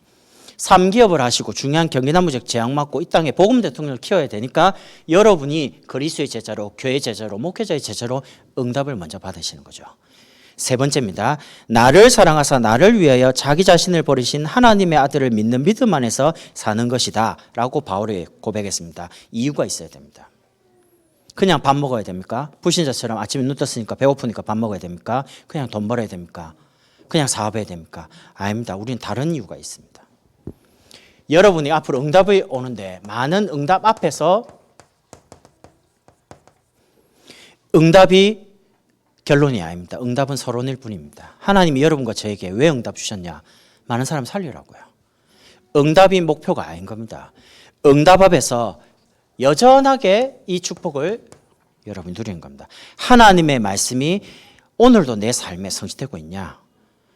3기업을 하시고 중요한 경기나무적 재앙 맞고 이 땅에 복음 대통령을 키워야 되니까 여러분이 그리스도의 제자로, 교회 제자로, 목회자의 제자로 응답을 먼저 받으시는 거죠. 세 번째입니다. 나를 사랑하사 나를 위하여 자기 자신을 버리신 하나님의 아들을 믿는 믿음 안에서 사는 것이다 라고 바울이 고백했습니다. 이유가 있어야 됩니다. 그냥 밥 먹어야 됩니까? 불신자처럼 아침에 눈 떴으니까 배고프니까 밥 먹어야 됩니까? 그냥 돈 벌어야 됩니까? 그냥 사업해야 됩니까? 아닙니다. 우리는 다른 이유가 있습니다. 여러분이 앞으로 응답이 오는데 많은 응답 앞에서 응답이 결론이 아닙니다. 응답은 서론일 뿐입니다. 하나님이 여러분과 저에게 왜 응답 주셨냐? 많은 사람 살리라고요. 응답이 목표가 아닌 겁니다. 응답 앞에서 여전하게 이 축복을 여러분이 누리는 겁니다. 하나님의 말씀이 오늘도 내 삶에 성취되고 있냐?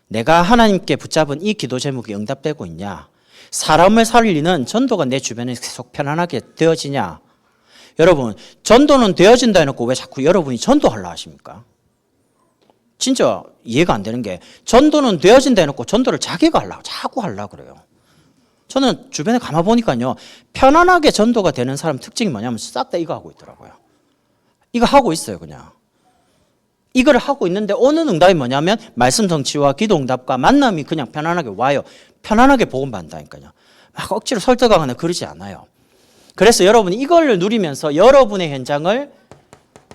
내가 하나님께 붙잡은 이 기도 제목이 응답되고 있냐? 사람을 살리는 전도가 내 주변에 계속 편안하게 되어지냐? 여러분, 전도는 되어진다 해놓고 왜 자꾸 여러분이 전도하려 하십니까? 진짜 이해가 안 되는 게 전도는 되어진다 해놓고 전도를 자기가 하려고 자꾸 하려고 그래요. 저는 주변에 가만 보니까요, 편안하게 전도가 되는 사람 특징이 뭐냐면 싹 다 이거 하고 있더라고요. 이거 하고 있어요, 그냥. 이걸 하고 있는데 오는 응답이 뭐냐면 말씀 성취와 기도 응답과 만남이 그냥 편안하게 와요. 편안하게 복음받는다니까요. 막 억지로 설득하거나 그러지 않아요. 그래서 여러분이 이걸 누리면서 여러분의 현장을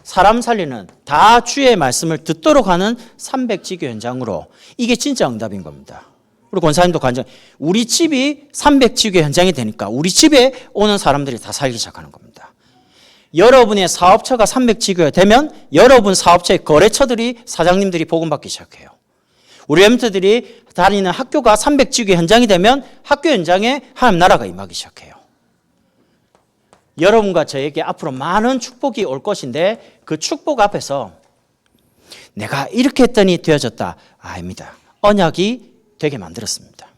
사람 살리는 다 주의 말씀을 듣도록 하는 300지교 현장으로, 이게 진짜 응답인 겁니다. 우리 권사님도 간증, 우리 집이 300지교 현장이 되니까 우리 집에 오는 사람들이 다 살기 시작하는 겁니다. 여러분의 사업처가 300지교가 되면 여러분 사업체의 거래처들이, 사장님들이 복음받기 시작해요. 우리 엠터들이 다니는 학교가 300지교 현장이 되면 학교 현장에 하나님 나라가 임하기 시작해요. 여러분과 저에게 앞으로 많은 축복이 올 것인데 그 축복 앞에서 내가 이렇게 했더니 되어졌다. 아닙니다. 언약이 되게 만들었습니다.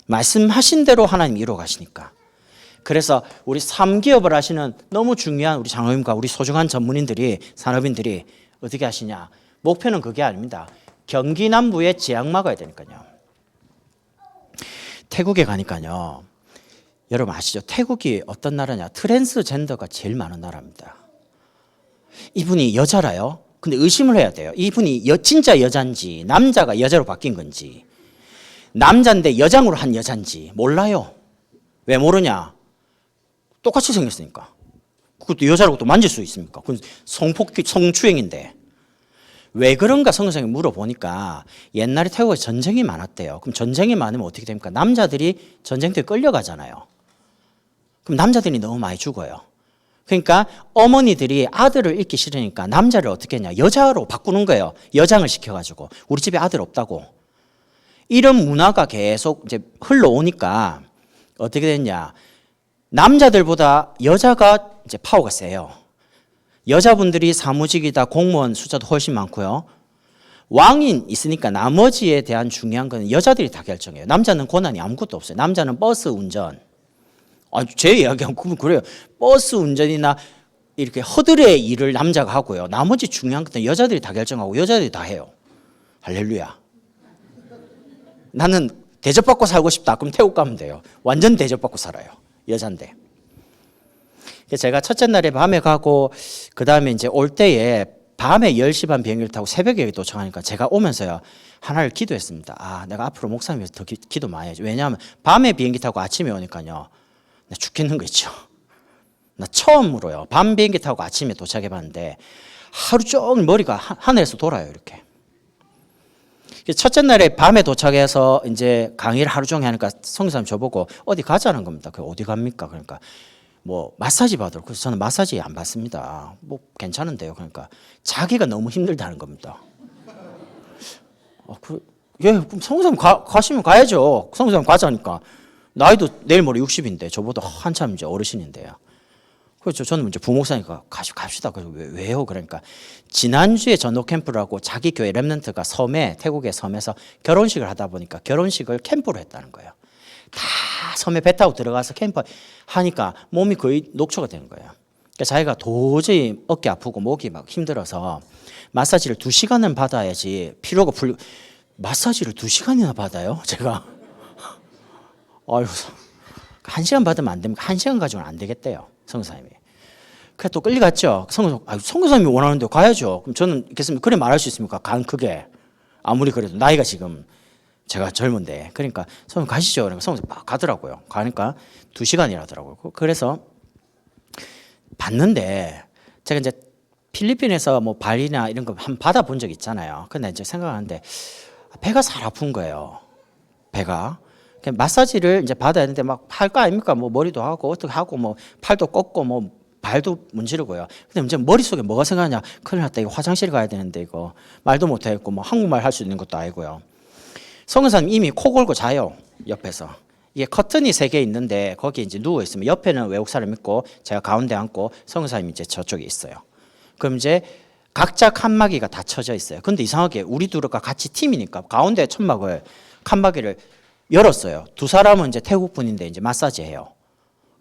말씀하신 대로 하나님 이루어 가시니까. 그래서 우리 3기업을 하시는 너무 중요한 우리 장로님과 우리 소중한 전문인들이, 산업인들이 어떻게 하시냐. 목표는 그게 아닙니다. 경기 남부에 재앙 막아야 되니까요. 태국에 가니까요, 여러분 아시죠? 태국이 어떤 나라냐? 트랜스젠더가 제일 많은 나라입니다. 이분이 여자라요? 근데 의심을 해야 돼요. 이분이 진짜 여잔지 남자가 여자로 바뀐 건지, 남자인데 여장으로 한 여잔지 몰라요. 왜 모르냐? 똑같이 생겼으니까. 그것도 여자라고 또 만질 수 있습니까? 그건 성추행인데. 왜 그런가 성경에 물어보니까 옛날에 태국에 전쟁이 많았대요. 그럼 전쟁이 많으면 어떻게 됩니까? 남자들이 전쟁터에 끌려가잖아요. 그럼 남자들이 너무 많이 죽어요. 그러니까 어머니들이 아들을 잃기 싫으니까 남자를 어떻게 했냐? 여자로 바꾸는 거예요. 여장을 시켜가지고. 우리 집에 아들 없다고. 이런 문화가 계속 이제 흘러오니까 어떻게 됐냐? 남자들보다 여자가 이제 파워가 세요. 여자분들이 사무직이다, 공무원 숫자도 훨씬 많고요. 왕인 있으니까 나머지에 대한 중요한 건 여자들이 다 결정해요. 남자는 권한이 아무것도 없어요. 남자는 버스 운전. 제 이야기하면 그래요. 버스 운전이나 이렇게 허들의 일을 남자가 하고요. 나머지 중요한 것은 여자들이 다 결정하고 여자들이 다 해요. 할렐루야. 나는 대접받고 살고 싶다. 그럼 태국 가면 돼요. 완전 대접받고 살아요. 여잔데. 제가 첫째 날에 밤에 가고 그 다음에 이제 올 때에 밤에 10시 반 비행기를 타고 새벽에 여기 도착하니까 제가 오면서요 하나를 기도했습니다. 아, 내가 앞으로 목사님 위해서 더 기도 많이 해야지. 왜냐하면 밤에 비행기 타고 아침에 오니까요 나 죽겠는 거 있죠. 나 처음으로요 밤 비행기 타고 아침에 도착해 봤는데 하루 종일 머리가 하늘에서 돌아요. 이렇게. 첫째 날에 밤에 도착해서 이제 강의를 하루 종일 하니까 성교사님 저보고 어디 가자는 겁니다. 그 어디 갑니까? 그러니까 뭐 마사지 받으러. 그래서 저는 마사지 안 받습니다. 뭐 괜찮은데요. 그러니까 자기가 너무 힘들다는 겁니다. 예, 그럼 성교사님 가시면 가야죠. 성교사님 가자니까. 나이도 내일 모레 60인데 저보다 한참 이제 어르신인데요. 그렇죠. 저는 이제 부목사니까 갑시다. 그래서 왜요? 그러니까 지난주에 전도 캠프라고 자기 교회 렘넌트가 섬에, 태국의 섬에서 결혼식을 하다 보니까 결혼식을 캠프로 했다는 거예요. 다 섬에 배 타고 들어가서 캠프 하니까 몸이 거의 녹초가 되는 거예요. 그러니까 자기가 도저히 어깨 아프고 목이 막 힘들어서 마사지를 2시간은 받아야지 피로가 풀리고, 마사지를 2시간이나 받아요? 제가 아유, 1시간 받으면 안 됩니까? 1시간 가지고는 안 되겠대요. 성교사님이. 그래 또 끌려갔죠. 성교사님이 원하는데 가야죠. 그럼 저는 있겠습니까? 그래 말할 수 있습니까? 간 크게. 아무리 그래도 나이가 지금 제가 젊은데. 그러니까 성교사님 가시죠. 그러니까 성교사님 막 가더라고요. 가니까 2시간이라더라고요. 그래서 봤는데 제가 이제 필리핀에서 뭐 발리나 이런 거 한번 받아본 적 있잖아요. 근데 이제 생각하는데 배가 살 아픈 거예요. 배가. 마사지를 이제 받아야 하는데 막 할 거 아닙니까? 뭐 머리도 하고 어떻게 하고 뭐 팔도 꺾고 뭐 발도 문지르고요. 근데 문제 머릿속에 뭐가 생각하냐? 큰일 났다. 이거 화장실 가야 되는데 이거 말도 못하겠고 뭐 한국말 할 수 있는 것도 아니고요. 성교사님 이미 코 골고 자요. 옆에서. 이게 커튼이 3개 있는데 거기 이제 누워 있으면 옆에는 외국 사람 있고 제가 가운데 앉고 성교사님 이제 저쪽에 있어요. 그럼 이제 각자 칸막이가 다 쳐져 있어요. 근데 이상하게 우리 둘과 같이 팀이니까 가운데 천막을 칸막이를 열었어요. 두 사람은 이제 태국 분인데 이제 마사지 해요.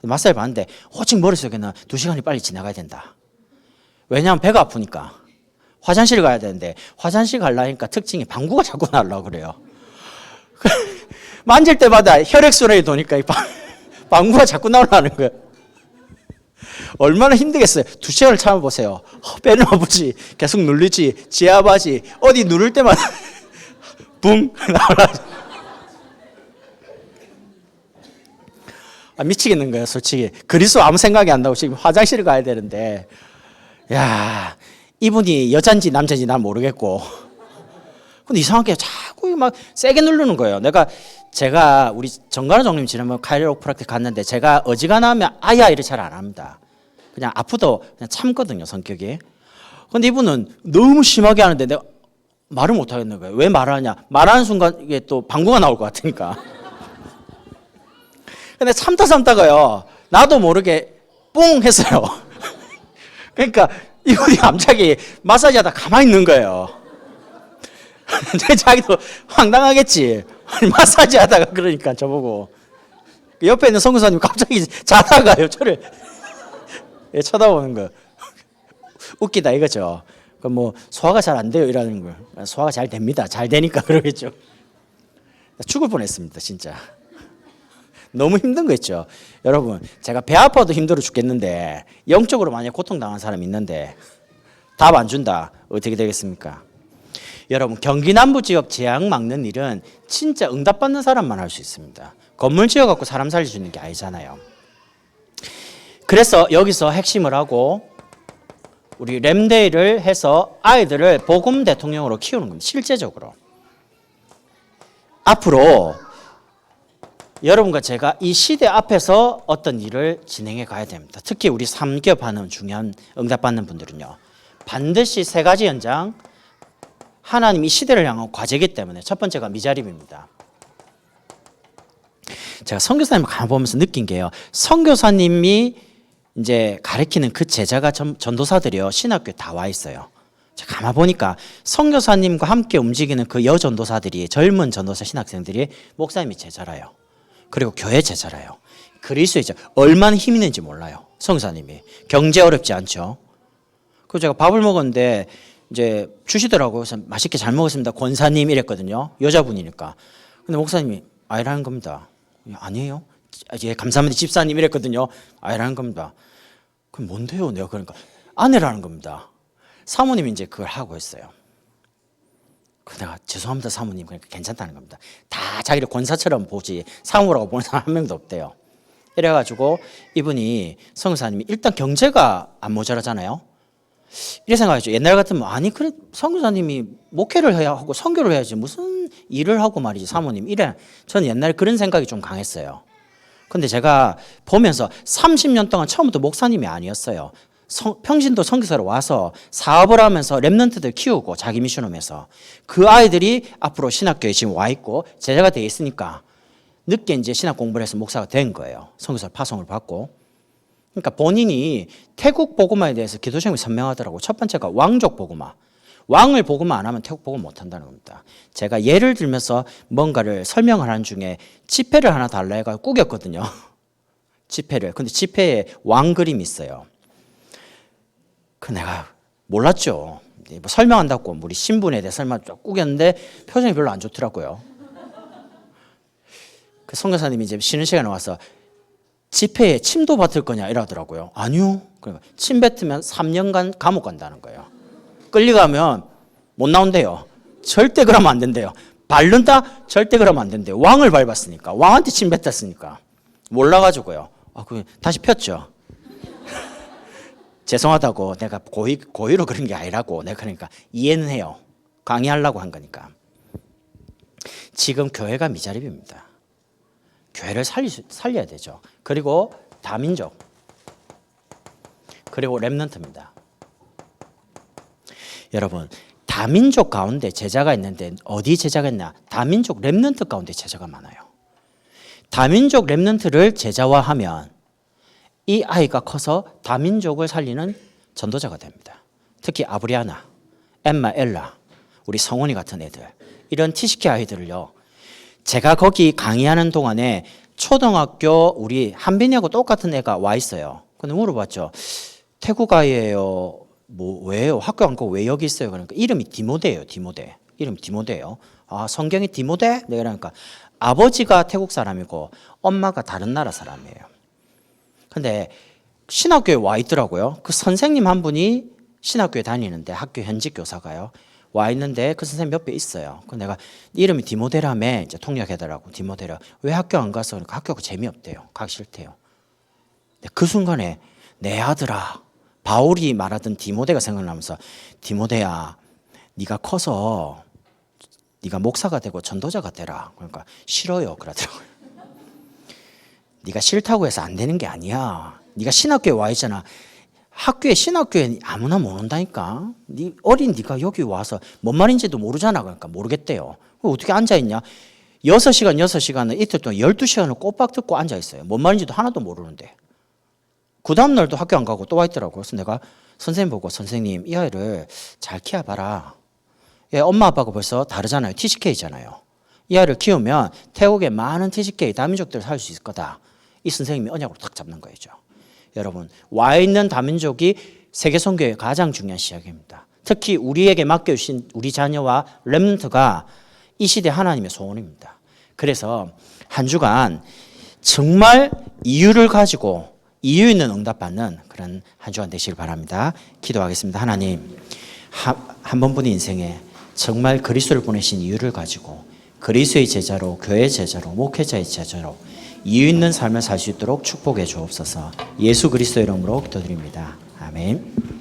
마사지 봤는데 오직 머릿속에는 2시간이 빨리 지나가야 된다. 왜냐하면 배가 아프니까 화장실 가야 되는데 화장실 가려니까 특징이 방구가 자꾸 나려고 그래요. 만질 때마다 혈액순환이 도니까 이 방구가 자꾸 나오라는 거예요. 얼마나 힘들겠어요. 2시간을 참아보세요. 배는 아프지, 계속 눌리지, 지압하지, 어디 누를 때마다 붕 나오라. 미치겠는 거예요, 솔직히. 그리스 아무 생각이 안 나고 지금 화장실을 가야 되는데, 야, 이분이 여잔지 남잔지 난 모르겠고, 근데 이상하게 자꾸 막 세게 누르는 거예요. 제가 우리 정관호 정님 지난번 카이로프락틱 갔는데 제가 어지간하면 아야 이를 잘 안 합니다. 그냥 아프도 그냥 참거든요, 성격이. 근데 이분은 너무 심하게 하는데 내가 말을 못 하겠는 거예요. 왜 말하냐? 말하는 순간 이게 또 방구가 나올 것 같으니까. 근데 참다가요, 나도 모르게 뽕 했어요. 그러니까 이분이 갑자기 마사지 하다 가만히 있는 거예요. 자기도 황당하겠지. 마사지 하다가 그러니까 저보고. 옆에 있는 선교사님 갑자기 자다가요, 저를 쳐다보는 거. 웃기다 이거죠. 그 뭐 소화가 잘 안 돼요 이라는 거. 소화가 잘 됩니다. 잘 되니까 그러겠죠. 죽을 뻔했습니다, 진짜. 너무 힘든 거 있죠. 여러분, 제가 배 아파도 힘들어 죽겠는데 영적으로 만약 고통당한 사람이 있는데 답 안 준다. 어떻게 되겠습니까? 여러분, 경기 남부 지역 재앙 막는 일은 진짜 응답받는 사람만 할 수 있습니다. 건물 지어갖고 사람 살릴 수 있는 게 아니잖아요. 그래서 여기서 핵심을 하고 우리 램데이를 해서 아이들을 복음 대통령으로 키우는 겁니다. 실제적으로. 앞으로 여러분과 제가 이 시대 앞에서 어떤 일을 진행해 가야 됩니다. 특히 우리 삼겹하는 중요한 응답받는 분들은요. 반드시 3가지 현장, 하나님이 시대를 향한 과제이기 때문에 첫 번째가 미자립입니다. 제가 선교사님을 가보면서 느낀 게요. 선교사님이 이제 가르치는 그 제자가 전도사들이요. 신학교에 다 와 있어요. 제가 가만 보니까 선교사님과 함께 움직이는 그 여전도사들이 젊은 전도사 신학생들이 목사님이 제자라요. 그리고 교회 제자라요. 그리스도이죠. 얼마나 힘이 있는지 몰라요. 선교사님이. 경제 어렵지 않죠. 그리고 제가 밥을 먹었는데 이제 주시더라고요. 그래서 맛있게 잘 먹었습니다. 권사님 이랬거든요. 여자분이니까. 근데 목사님이 아니라는 겁니다. 아니에요. 예, 감사합니다. 집사님 이랬거든요. 아니라는 겁니다. 그럼 뭔데요? 내가 그러니까 아내라는 겁니다. 사모님이 이제 그걸 하고 있어요. 내가 죄송합니다 사모님. 그러니까 괜찮다는 겁니다. 다 자기를 권사처럼 보지 사모라고 보는 사람 한 명도 없대요. 이래가지고 이분이 선교사님이 일단 경제가 안 모자라잖아요. 이래 생각하죠. 옛날 같으면 아니 그래 선교사님이 목회를 해야 하고 선교를 해야지 무슨 일을 하고 말이지 사모님 이래. 저는 옛날에 그런 생각이 좀 강했어요. 근데 제가 보면서 30년 동안 처음부터 목사님이 아니었어요. 평신도 선교사로 와서 사업을 하면서 랩런트들 키우고 자기 미션홈에서 그 아이들이 앞으로 신학교에 지금 와 있고 제자가 돼 있으니까 늦게 이제 신학 공부를 해서 목사가 된 거예요. 선교사 파송을 받고. 그러니까 본인이 태국 복음화에 대해서 기도 제목이 선명하더라고. 첫 번째가 왕족 복음화. 왕을 복음화 안 하면 태국 복음 못 한다는 겁니다. 제가 예를 들면서 뭔가를 설명을 하는 중에 지폐를 하나 달라 해가지고 꾸겼거든요. 지폐를. 근데 지폐에 왕 그림이 있어요. 그 내가 몰랐죠. 뭐 설명한다고 우리 신분에 대해 설명 쫙 꾸겼는데 표정이 별로 안 좋더라고요. 그 선교사님이 이제 쉬는 시간에 와서 지폐에 침도 뱉을 거냐 이러더라고요. 아니요. 그러니까 침 뱉으면 3년간 감옥 간다는 거예요. 끌려가면 못 나온대요. 절대 그러면 안 된대요. 밟는다? 절대 그러면 안 된대요. 왕을 밟았으니까. 왕한테 침 뱉었으니까. 몰라가지고요. 다시 폈죠. 죄송하다고 내가 고의로 그런 게 아니라고 내가 그러니까 이해는 해요. 강의하려고 한 거니까. 지금 교회가 미자립입니다. 교회를 살려야 되죠. 그리고 다민족. 그리고 렘넌트입니다. 여러분, 다민족 가운데 제자가 있는데 어디 제자가 있나? 다민족 렘넌트 가운데 제자가 많아요. 다민족 렘넌트를 제자화하면 이 아이가 커서 다민족을 살리는 전도자가 됩니다. 특히 아브리아나, 엠마, 엘라, 우리 성원이 같은 애들, 이런 티시키 아이들을요, 제가 거기 강의하는 동안에 초등학교 우리 한빈이하고 똑같은 애가 와 있어요. 근데 물어봤죠. 태국 아이예요. 뭐 왜요? 학교 안 가고 왜 여기 있어요? 그러니까 이름이 디모데예요. 디모데. 이름 디모데예요. 아, 성경이 디모데? 네, 그러니까 아버지가 태국 사람이고 엄마가 다른 나라 사람이에요. 근데 신학교에 와 있더라고요. 그 선생님 한 분이 신학교에 다니는데 학교 현직 교사가요. 와 있는데 그 선생님 옆에 있어요. 그 내가 이름이 디모데라며 이제 통역해달라고. 디모데라. 왜 학교 안 가서? 그러니까 학교가 재미없대요. 가기 싫대요. 근데 그 순간에 내 아들아, 바울이 말하던 디모데가 생각나면서 디모데야, 네가 커서 네가 목사가 되고 전도자가 되라. 그러니까 싫어요. 그러더라고요. 네가 싫다고 해서 안 되는 게 아니야. 네가 신학교에 와 있잖아. 신학교에 아무나 못 온다니까. 네가 여기 와서 뭔 말인지도 모르잖아. 그러니까 모르겠대요. 어떻게 앉아있냐. 6시간은 이틀 동안 12시간을 꼬박 듣고 앉아있어요. 뭔 말인지도 하나도 모르는데. 그 다음날도 학교 안 가고 또 와 있더라고요. 그래서 내가 선생님 보고, 선생님 이 아이를 잘 키워봐라. 얘 엄마 아빠가 벌써 다르잖아요. TCK잖아요. 이 아이를 키우면 태국의 많은 TCK 다민족들을 살 수 있을 거다. 이 선생님이 언약으로 딱 잡는 거죠. 여러분, 와 있는 다민족이 세계 선교의 가장 중요한 시작입니다. 특히 우리에게 맡겨주신 우리 자녀와 렘넌트가 이 시대 하나님의 소원입니다. 그래서 한 주간 정말 이유를 가지고 이유 있는 응답받는 그런 한 주간 되시길 바랍니다. 기도하겠습니다. 하나님, 한 번뿐인 인생에 정말 그리스도를 보내신 이유를 가지고 그리스도의 제자로, 교회 제자로, 목회자의 제자로 이유 있는 삶을 살 수 있도록 축복해 주옵소서. 예수 그리스도 이름으로 기도드립니다. 아멘.